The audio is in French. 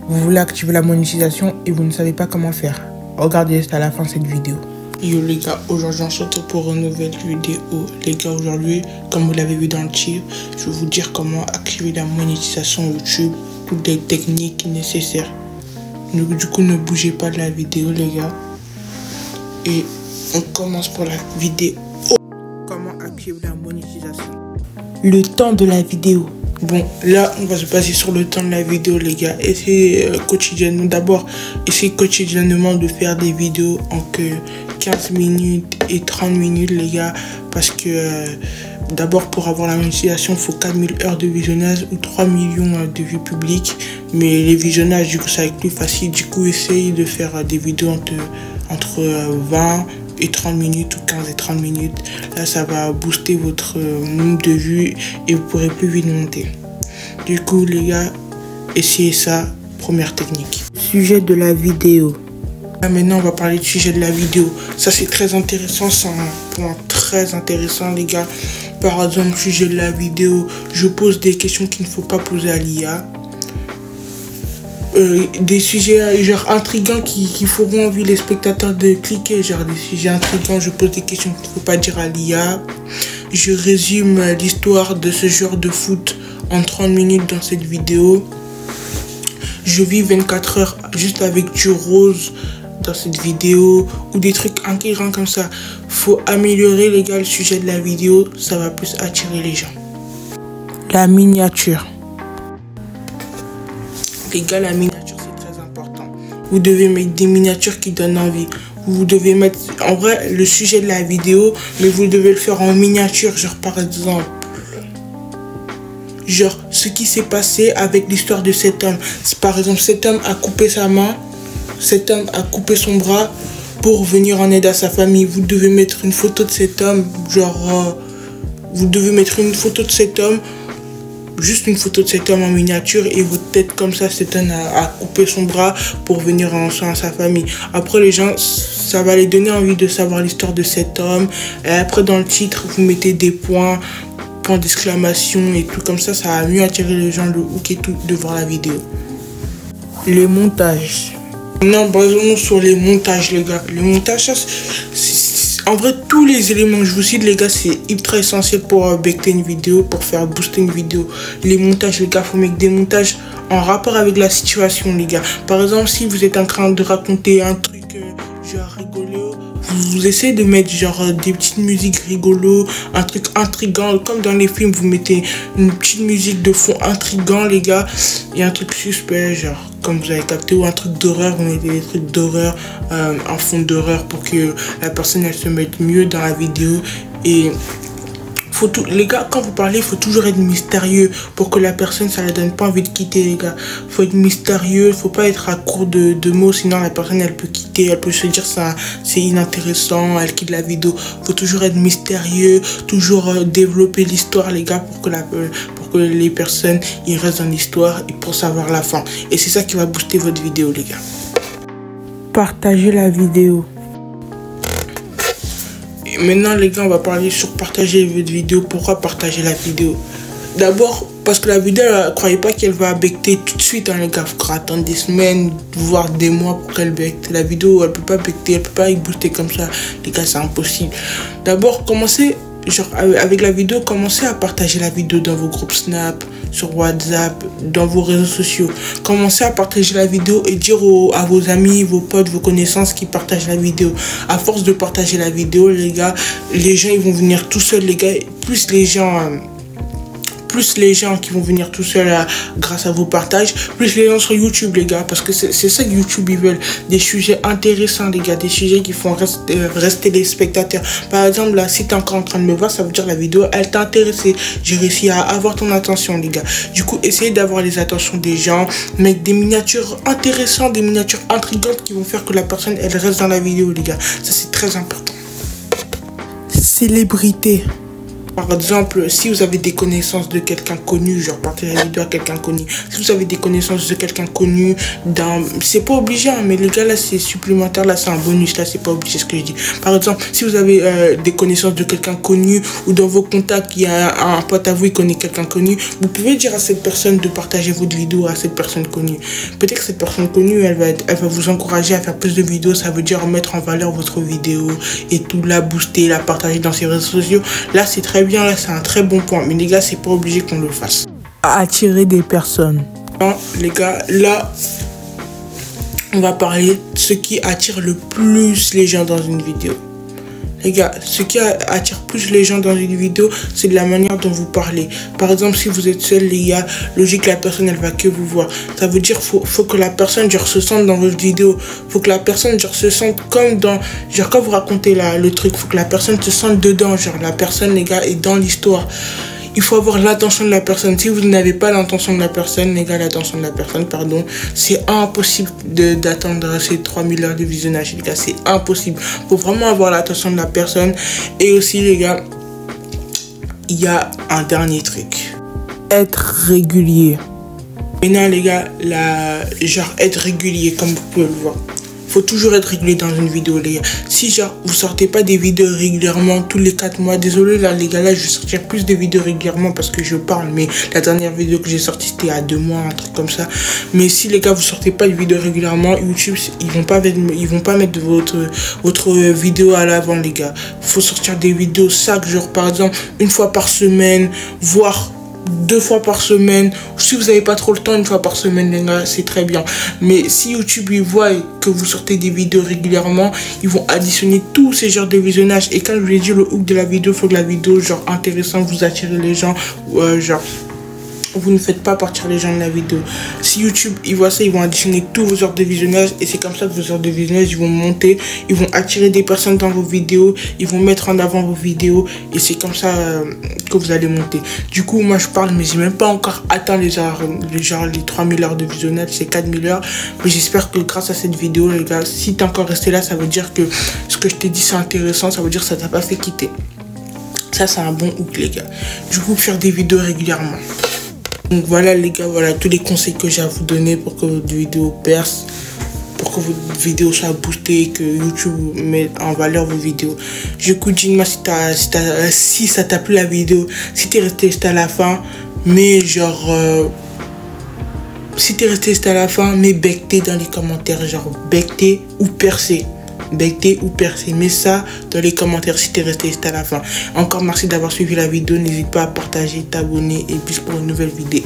vous voulez activer la monétisation et vous ne savez pas comment faire. Regardez jusqu'à la fin de cette vidéo. Yo les gars, aujourd'hui on se retrouve pour une nouvelle vidéo. Les gars, aujourd'hui, comme vous l'avez vu dans le titre, je vais vous dire comment activer la monétisation YouTube, toutes les techniques nécessaires. Donc, du coup, ne bougez pas de la vidéo les gars. Et on commence pour la vidéo. Comment activer la monétisation. Le temps de la vidéo. Bon, là, on va se baser sur le temps de la vidéo, les gars. Essayez quotidiennement. D'abord, essayez quotidiennement de faire des vidéos en que 15 minutes et 30 minutes, les gars. Parce que, d'abord, pour avoir la monétisation, il faut 4000 heures de visionnage ou 3 millions de vues publiques. Mais les visionnages, du coup, ça va être plus facile. Du coup, essayez de faire des vidéos entre 20 et 30 minutes ou 15 et 30 minutes. Là, ça va booster votre nombre de vues et vous pourrez plus vite monter. Du coup, les gars, essayez ça. Première technique. Sujet de la vidéo. Là, maintenant, on va parler du sujet de la vidéo. Ça, c'est très intéressant. C'est un point très intéressant, les gars. Par exemple, sujet de la vidéo, je pose des questions qu'il ne faut pas poser à l'IA. Des sujets genre intrigants qui feront envie les spectateurs de cliquer, genre des sujets intrigants. Je pose des questions qu'il ne faut pas dire à l'IA. Je résume l'histoire de ce genre de foot en 30 minutes dans cette vidéo. Je vis 24 heures juste avec du rose dans cette vidéo, ou des trucs intrigants comme ça. Faut améliorer les gars le sujet de la vidéo, ça va plus attirer les gens. La miniature. Les gars, la miniature, c'est très important. Vous devez mettre des miniatures qui donnent envie. Vous devez mettre, en vrai, le sujet de la vidéo, mais vous devez le faire en miniature. Genre, par exemple, genre, ce qui s'est passé avec l'histoire de cet homme. Par exemple, cet homme a coupé sa main, cet homme a coupé son bras pour venir en aide à sa famille. Vous devez mettre une photo de cet homme, genre, vous devez mettre une photo de cet homme, juste une photo de cet homme en miniature et votre tête comme ça, cet homme a coupé son bras pour venir en soin à sa famille. Après les gens, ça va les donner envie de savoir l'histoire de cet homme. Et après dans le titre, vous mettez des points d'exclamation et tout comme ça, ça va mieux attirer les gens, le hook et tout de voir la vidéo. Le montage. Non, basons-nous sur les montages les gars. Le montage, en vrai, tous les éléments que je vous cite, les gars, c'est ultra essentiel pour becter une vidéo, pour faire booster une vidéo. Les montages, les gars, faut mettre des montages en rapport avec la situation, les gars. Par exemple, si vous êtes en train de raconter un truc genre rigolo, vous essayez de mettre genre des petites musiques rigolo, un truc intriguant, comme dans les films, vous mettez une petite musique de fond intriguant, les gars, et un truc suspect, genre comme vous avez capté, ou un truc d'horreur, vous mettez des trucs d'horreur, un fond d'horreur pour que la personne elle se mette mieux dans la vidéo. Et faut tout, les gars, quand vous parlez, il faut toujours être mystérieux pour que la personne, ça ne donne pas envie de quitter, les gars. Faut être mystérieux, faut pas être à court de mots, sinon la personne, elle peut quitter, elle peut se dire ça, c'est inintéressant, elle quitte la vidéo. Faut toujours être mystérieux, toujours développer l'histoire, les gars, pour que les personnes, ils restent dans l'histoire et pour savoir la fin. Et c'est ça qui va booster votre vidéo, les gars. Partagez la vidéo. Maintenant les gars, on va parler sur partager votre vidéo. Pourquoi partager la vidéo? D'abord parce que la vidéo, croyez pas qu'elle va becter tout de suite, hein, les gars. Il faut attendre des semaines, voire des mois pour qu'elle becte. La vidéo, elle peut pas becter, elle peut pas y booster comme ça, les gars, c'est impossible. D'abord, commencez, genre avec la vidéo, commencez à partager la vidéo dans vos groupes Snap, sur WhatsApp, dans vos réseaux sociaux. Commencez à partager la vidéo et dire à vos amis, vos potes, vos connaissances qui partagent la vidéo. À force de partager la vidéo, les gars, les gens ils vont venir tout seuls, les gars. Plus les gens qui vont venir tout seuls grâce à vos partages, plus les gens sur YouTube, les gars, parce que c'est ça que YouTube ils veulent, des sujets intéressants, les gars, des sujets qui font rester les spectateurs. Par exemple, là, si tu es encore en train de me voir, ça veut dire la vidéo, elle t'a intéressé, j'ai réussi à avoir ton attention, les gars. Du coup, essayez d'avoir les attentions des gens, mettre des miniatures intéressantes, des miniatures intrigantes qui vont faire que la personne, elle reste dans la vidéo, les gars. Ça, c'est très important. Célébrité. Par exemple, si vous avez des connaissances de quelqu'un connu, genre partagez la vidéo à quelqu'un connu. Si vous avez des connaissances de quelqu'un connu, c'est pas obligé, hein, mais les gars, là, c'est supplémentaire, là, c'est un bonus, là, c'est pas obligé ce que je dis. Par exemple, si vous avez des connaissances de quelqu'un connu ou dans vos contacts, il y a un pote à vous, il connaît quelqu'un connu, vous pouvez dire à cette personne de partager votre vidéo à cette personne connue. Peut-être que cette personne connue, elle va vous encourager à faire plus de vidéos, ça veut dire mettre en valeur votre vidéo et tout, la booster, la partager dans ses réseaux sociaux. Là, c'est très bien, là, c'est un très bon point. Mais les gars, c'est pas obligé qu'on le fasse. Attirer des personnes. Non, les gars, là, on va parler de ce qui attire le plus les gens dans une vidéo. Les gars, ce qui attire plus les gens dans une vidéo, c'est de la manière dont vous parlez. Par exemple, si vous êtes seul, les gars, logique, la personne, elle va que vous voir. Ça veut dire faut que la personne, genre, se sente dans votre vidéo. Faut que la personne, genre, se sente comme dans... Genre, quand vous racontez le truc, faut que la personne se sente dedans. Genre, la personne, les gars, est dans l'histoire. Il faut avoir l'attention de la personne. Si vous n'avez pas l'intention de la personne, les gars, l'attention de la personne, pardon, c'est impossible d'attendre ces 3000 heures de visionnage, les gars, c'est impossible. Faut vraiment avoir l'attention de la personne. Et aussi, les gars, il y a un dernier truc. Être régulier. Maintenant, les gars, genre, être régulier, comme vous pouvez le voir. Faut toujours être régulier dans une vidéo, les gars. Si genre vous sortez pas des vidéos régulièrement tous les 4 mois, désolé là les gars, là je vais sortir plus de vidéos régulièrement parce que je parle, mais la dernière vidéo que j'ai sortie c'était à 2 mois, un truc comme ça. Mais si les gars vous sortez pas de vidéos régulièrement, YouTube ils vont pas mettre votre vidéo à l'avant, les gars. Faut sortir des vidéos chaque jour, par exemple une fois par semaine, voire 2 fois par semaine. Si vous n'avez pas trop le temps, 1 fois par semaine, les gars, c'est très bien. Mais si YouTube ils voient que vous sortez des vidéos régulièrement, ils vont additionner tous ces genres de visionnage. Et quand je vous l'ai dit, le hook de la vidéo, il faut que la vidéo genre intéressante, vous attire les gens, genre vous ne faites pas partir les gens de la vidéo. Si YouTube ils voient ça, ils vont additionner tous vos heures de visionnage et c'est comme ça que vos heures de visionnage ils vont monter, ils vont attirer des personnes dans vos vidéos, ils vont mettre en avant vos vidéos et c'est comme ça que vous allez monter. Du coup moi je parle mais j'ai même pas encore atteint les 3000 heures de visionnage, c'est 4000 heures, mais j'espère que grâce à cette vidéo les gars, si t'es encore resté là, ça veut dire que ce que je t'ai dit c'est intéressant, ça veut dire que ça t'a pas fait quitter. Ça c'est un bon hook les gars. Du coup faire des vidéos régulièrement. Donc voilà les gars, voilà tous les conseils que j'ai à vous donner pour que votre vidéo perce, pour que votre vidéo soit boostée, que YouTube mette en valeur vos vidéos. Du coup dis-moi si ça t'a plu la vidéo, si t'es resté jusqu'à la fin, mais genre si t'es resté jusqu'à la fin, mais becté dans les commentaires, genre becté ou percé. Becté ou percé, mets ça dans les commentaires si t'es resté jusqu'à la fin. Encore merci d'avoir suivi la vidéo, n'hésite pas à partager, t'abonner et puis pour une nouvelle vidéo.